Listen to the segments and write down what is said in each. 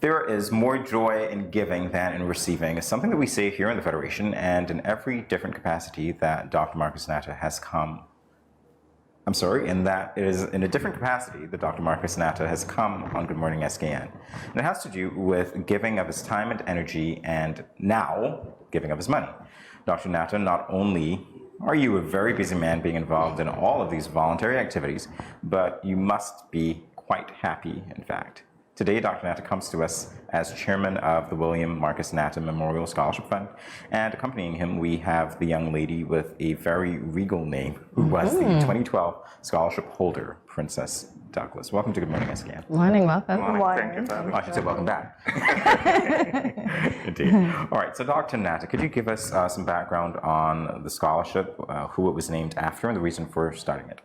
There is more joy in giving than in receiving is something that we say here in the Federation, and in every different capacity that Dr. Marcus Natta has come. I'm sorry, in that it is in a different capacity that Dr. Marcus Natta has come on Good Morning SKN. And it has to do with giving of his time and energy, and now giving of his money. Dr. Natta, not only are you a very busy man being involved in all of these voluntary activities, but you must be quite happy, in fact. Today, Dr. Natta comes to us as chairman of the William Marcus Natta Memorial Scholarship Fund, and accompanying him, we have the young lady with a very regal name, who was the 2012 scholarship holder, Princess Douglas. Welcome to Good Morning, SKN. Morning, welcome. Morning. Thank you for having me. I should say welcome back. Indeed. All right, so Dr. Natta, could you give us some background on the scholarship, who it was named after, and the reason for starting it?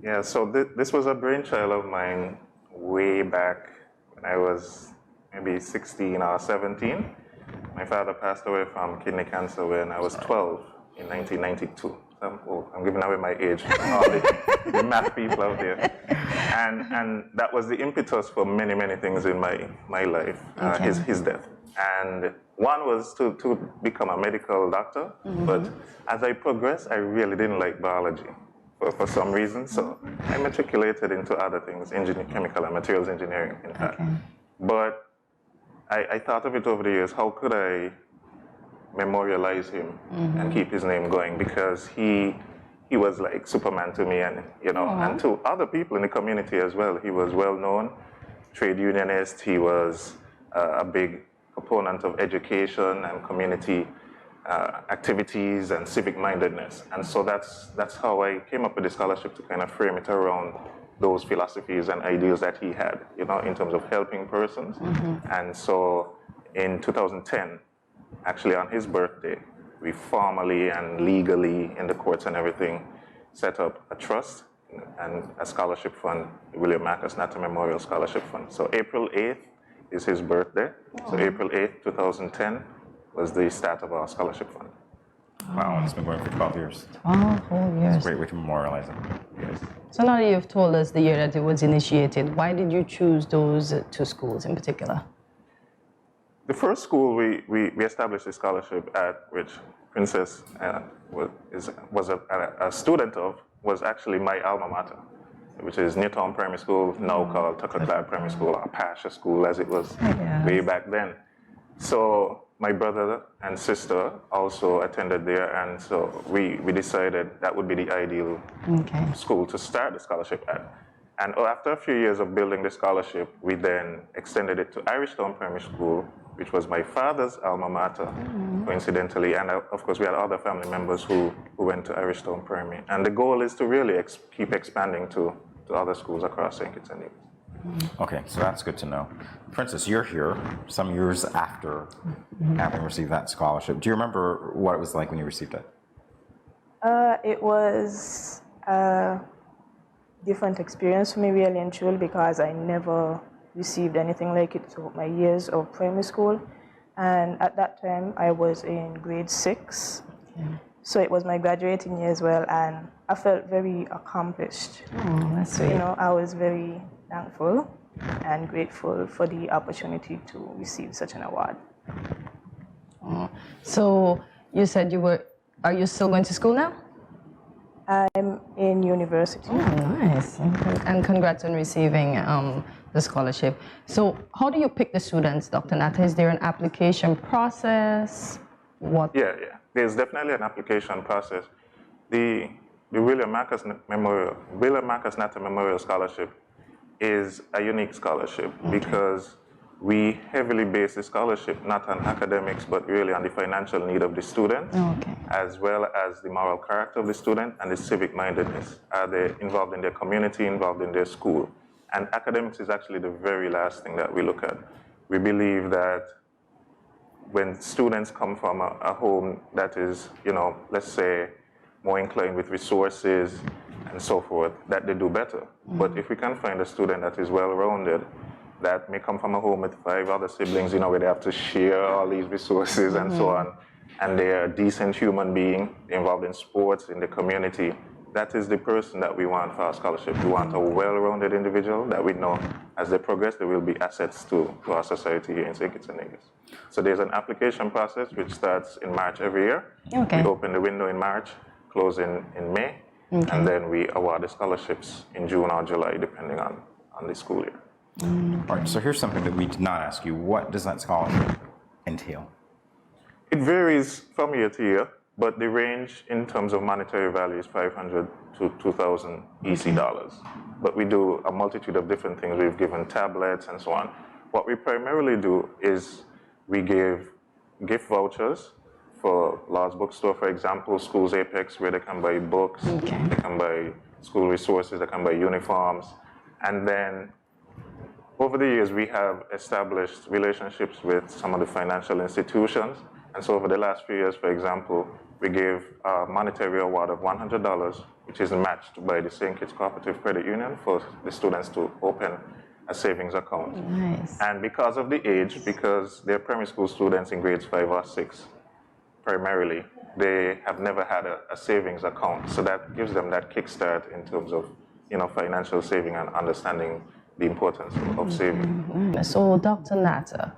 Yeah, so this was a brainchild of mine way back when I was maybe 16 or 17. My father passed away from kidney cancer when I was 12 in 1992. I'm giving away my age, all the math people out there. And that was the impetus for many, many things in my life, his death. And one was to become a medical doctor, but as I progressed, I really didn't like biology for some reason, so I matriculated into other things, chemical and materials engineering, in fact. But I thought of it over the years, how could I memorialize him and keep his name going, because he was like Superman to me, and and to other people in the community as well. He was well known, trade unionist. He was a big proponent of education and community activities and civic mindedness, and so that's how I came up with the scholarship, to kind of frame it around those philosophies and ideals that he had, in terms of helping persons. And so in 2010, actually on his birthday, we formally and legally, in the courts and everything, set up a trust and a scholarship fund, the William Marcus Natta Memorial Scholarship Fund. So April 8th is his birthday. So April 8th, 2010 was the start of our scholarship fund. Wow, and it's been going for 12 years. 12 whole years. It's a great way to memorialize it. Yes. So now that you've told us the year that it was initiated, why did you choose those two schools in particular? The first school we established a scholarship at, which Princess was a student of, was actually my alma mater, which is Newtown Primary School, now called Tuckerclad Primary School, or Pasha School as it was way back then. So my brother and sister also attended there, and so we decided that would be the ideal school to start the scholarship at. And after a few years of building the scholarship, we then extended it to Irish Town Primary School, which was my father's alma mater, coincidentally. And of course, we had other family members who went to Irish Town Primary. And the goal is to really keep expanding to other schools across St. Kitts and Nevis. Okay, so that's good to know. Princess, you're here some years after having received that scholarship. Do you remember what it was like when you received it? It was a different experience for me, really and truly, because I never received anything like it throughout my years of primary school. And at that time, I was in grade 6. So it was my graduating year as well, and I felt very accomplished. Oh, that's sweet. I was very thankful and grateful for the opportunity to receive such an award. So you said are you still going to school now? I'm in university. Oh, nice. And congrats on receiving the scholarship. So how do you pick the students, Dr. Natta? Is there an application process? Yeah. There's definitely an application process. The William Marcus Natta Memorial Scholarship is a unique scholarship because we heavily base the scholarship not on academics, but really on the financial need of the student, as well as the moral character of the student and the civic mindedness. Are they involved in their community, involved in their school? And academics is actually the very last thing that we look at. We believe that when students come from a home that is, let's say, more inclined with resources and so forth, that they do better. But if we can find a student that is well-rounded, that may come from a home with 5 other siblings, where they have to share all these resources and so on, and they're a decent human being, involved in sports, in the community, that is the person that we want for our scholarship. We want a well-rounded individual that we know as they progress, they will be assets to our society here in St. Kitts and Nevis. So there's an application process which starts in March every year. Okay. We open the window in March, close in May, and then we award the scholarships in June or July, depending on the school year. All right, so here's something that we did not ask you. What does that scholarship entail? It varies from year to year, but the range in terms of monetary value is 500 to 2,000 EC dollars. But we do a multitude of different things. We've given tablets and so on. What we primarily do is we give gift vouchers for Lord's Bookstore, for example, Schools Apex, where they can buy books, they can buy school resources, they can buy uniforms. And then over the years, we have established relationships with some of the financial institutions. And so over the last few years, for example, we gave a monetary award of $100, which is matched by the St. Kitts Cooperative Credit Union for the students to open a savings account. Nice. And because of the age, because they're primary school students in grades 5 or 6, primarily, they have never had a savings account. So that gives them that kickstart in terms of, financial saving and understanding the importance of saving. So, Dr. Natta,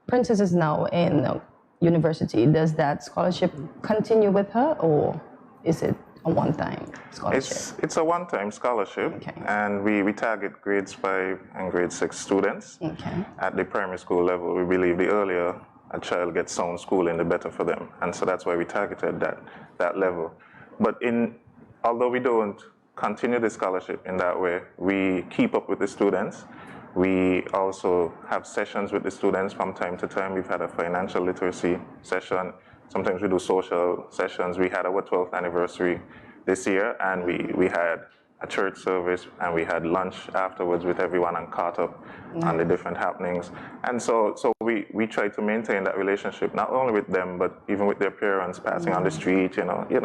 Princess is now in university. Does that scholarship continue with her, or is it a one-time scholarship? It's a one-time scholarship, and we target grades 5 and grade 6 students at the primary school level. We believe the earlier a child gets sound schooling, the better for them, and so that's why we targeted that level. But although we don't continue the scholarship in that way, we keep up with the students. We also have sessions with the students from time to time. We've had a financial literacy session. Sometimes we do social sessions. We had our 12th anniversary this year, and we had a church service, and we had lunch afterwards with everyone and caught up on the different happenings. And so we try to maintain that relationship, not only with them, but even with their parents, passing on the street,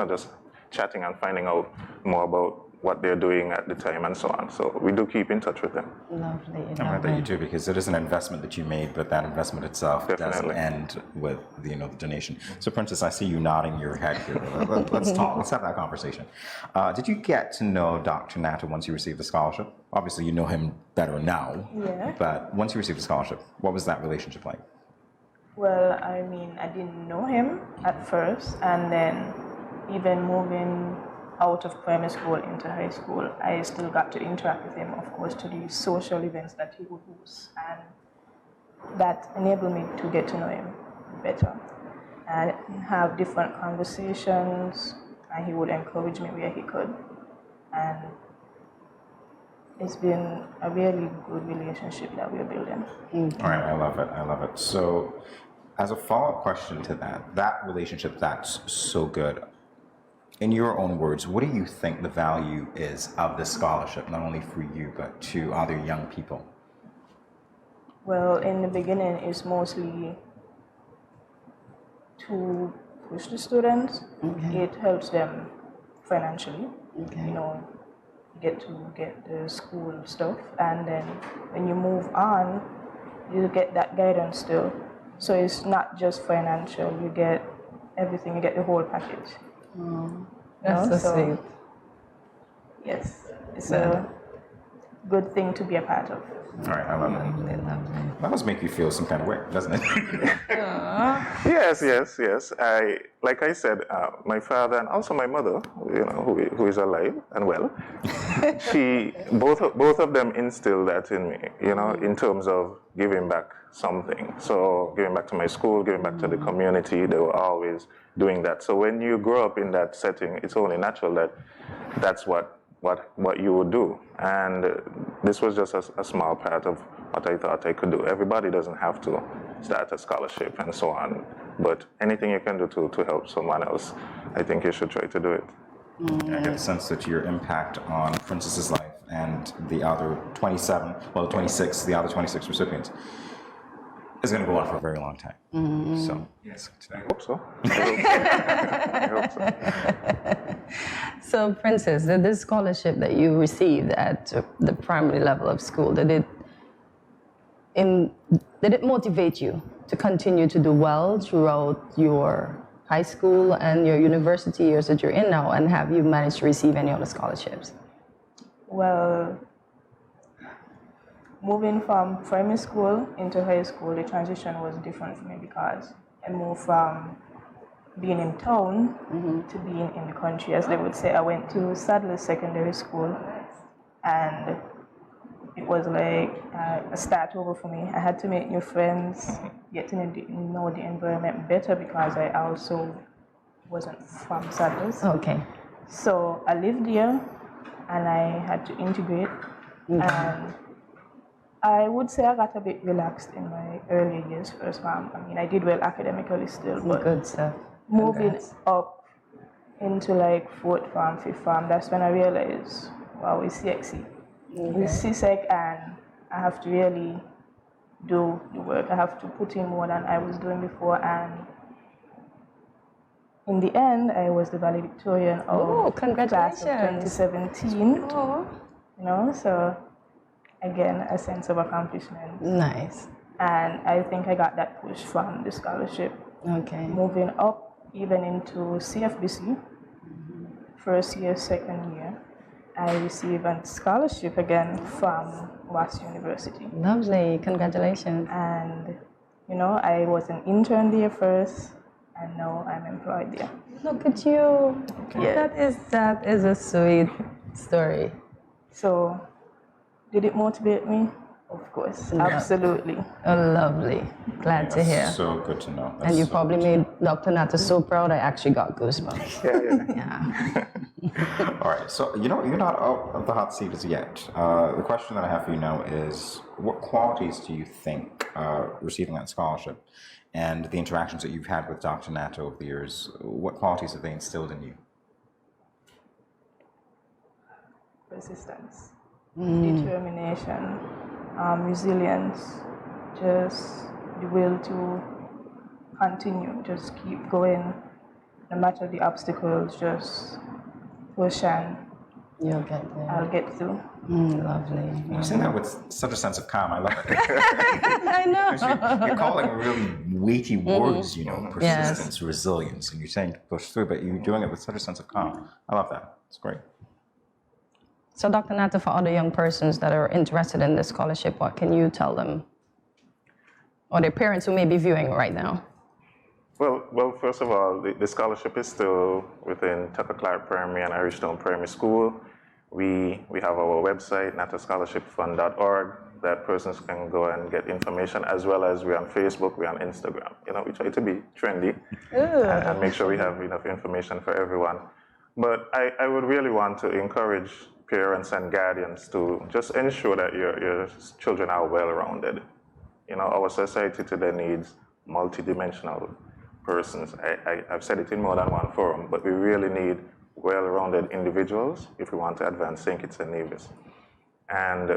just chatting and finding out more about what they're doing at the time and so on. So we do keep in touch with them. Lovely. I'm glad that you do, because it is an investment that you made, but that investment itself doesn't end with the donation. So, Princess, I see you nodding your head here. Let's talk. Let's have that conversation. Did you get to know Dr. Natta once you received the scholarship? Obviously, you know him better now. Yeah. But once you received the scholarship, what was that relationship like? Well, I didn't know him at first, and then even moving out of primary school into high school, I still got to interact with him, of course, to the social events that he would host, and that enabled me to get to know him better and have different conversations, and he would encourage me where he could, and it's been a really good relationship that we're building. All right, I love it. So, as a follow-up question to that relationship that's so good, in your own words, what do you think the value is of this scholarship, not only for you, but to other young people? Well, in the beginning, it's mostly to push the students. It helps them financially, get the school stuff. And then when you move on, you get that guidance still. So it's not just financial, you get everything, you get the whole package. That's so sweet. Yes, it's a good thing to be a part of. All right, I love it. That must make you feel some kind of way, doesn't it? Yes. Like I said, my father and also my mother, who is alive and well, both of them instilled that in me, in terms of giving back something. So giving back to my school, giving back to the community, they were always doing that. So when you grow up in that setting, it's only natural that that's what you would do. And this was just a small part of what I thought I could do. Everybody doesn't have to start a scholarship and so on, but anything you can do to help someone else, I think you should try to do it. I get a sense that your impact on Princess's life and the other 26 recipients is going to go on for a very long time. So, yes. I hope so. I hope so. So, Princess, this scholarship that you received at the primary level of school, did it motivate you to continue to do well throughout your high school and your university years that you're in now, and have you managed to receive any other scholarships? Well, moving from primary school into high school, the transition was different for me because I moved from being in town to being in the country, as they would say. I went to Sadler Secondary School, and it was like a start over for me. I had to make new friends, get to know the environment better because I also wasn't from Sadler's. Okay. So I lived there, and I had to integrate, and I would say I got a bit relaxed in my early years first farm. I mean, I did well academically still, but Good stuff. moving Congrats. up into like fourth farm, fifth farm, that's when I realized, wow, it's sexy. It's CSEC, and I have to really do the work. I have to put in more than I was doing before, and in the end, I was the valedictorian of class of Congratulations. 2017. Oh. You know, so again, a sense of accomplishment. Nice. And I think I got that push from the scholarship. Okay. Moving up even into CFBC, first year, second year, I received a scholarship again from Wasp University. Lovely. Congratulations. And, you know, I was an intern there first, and now I'm employed there. Look at you. Yeah. That is a sweet story. So, did it motivate me? Of course, absolutely. Oh, lovely. Glad to hear. So good to know. And you That's so probably good to made Dr. Natta so proud. I actually got goosebumps. Yeah. Yeah. All right, so you know you're not out of the hot seat as yet. The question that I have for you now is, what qualities do you think receiving that scholarship and the interactions that you've had with Dr. Natta over the years, what qualities have they instilled in you? Persistence, determination, resilience, just the will to continue, just keep going, no matter the obstacles, just push and You'll get there. I'll get through. Lovely. You're saying that with such a sense of calm. I love it. I know. You're calling really weighty words, you know, persistence, resilience, and you're saying to push through, but you're doing it with such a sense of calm. I love that. It's great. So, Dr. Natta, for other young persons that are interested in this scholarship, what can you tell them? Or their parents who may be viewing right now? Well, first of all, the scholarship is still within Tucker Clark Primary and Irishtown Primary School. We have our website, nattascholarshipfund.org, that persons can go and get information, as well as we're on Facebook, we're on Instagram. You know, we try to be trendy and make sure we have enough information for everyone. But I would really want to encourage parents and guardians to just ensure that your children are well-rounded. You know, our society today needs multidimensional persons. I've said it in more than one forum, but we really need well-rounded individuals if we want to advance St. Kitts and Nevis. And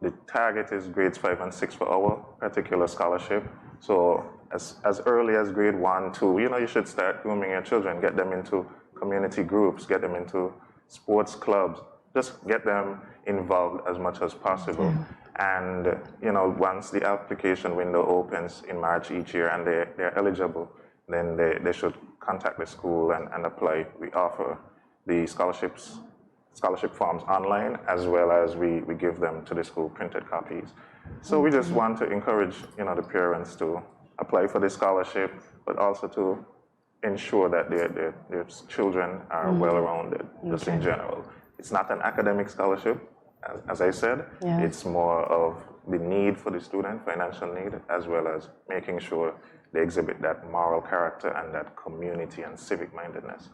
the target is grades 5 and 6 for our particular scholarship. So as early as grade 1, 2, you know, you should start grooming your children, get them into community groups, get them into sports clubs, just get them involved as much as possible. And, you know, once the application window opens in March each year and they're eligible, then they should contact the school and apply. We offer the scholarship forms online, as well as we give them to the school printed copies. So we just want to encourage, you know, the parents to apply for the scholarship, but also to ensure that their children are well-rounded, just in general. It's not an academic scholarship, as I said. It's more of the need for the student, financial need, as well as making sure they exhibit that moral character and that community and civic mindedness.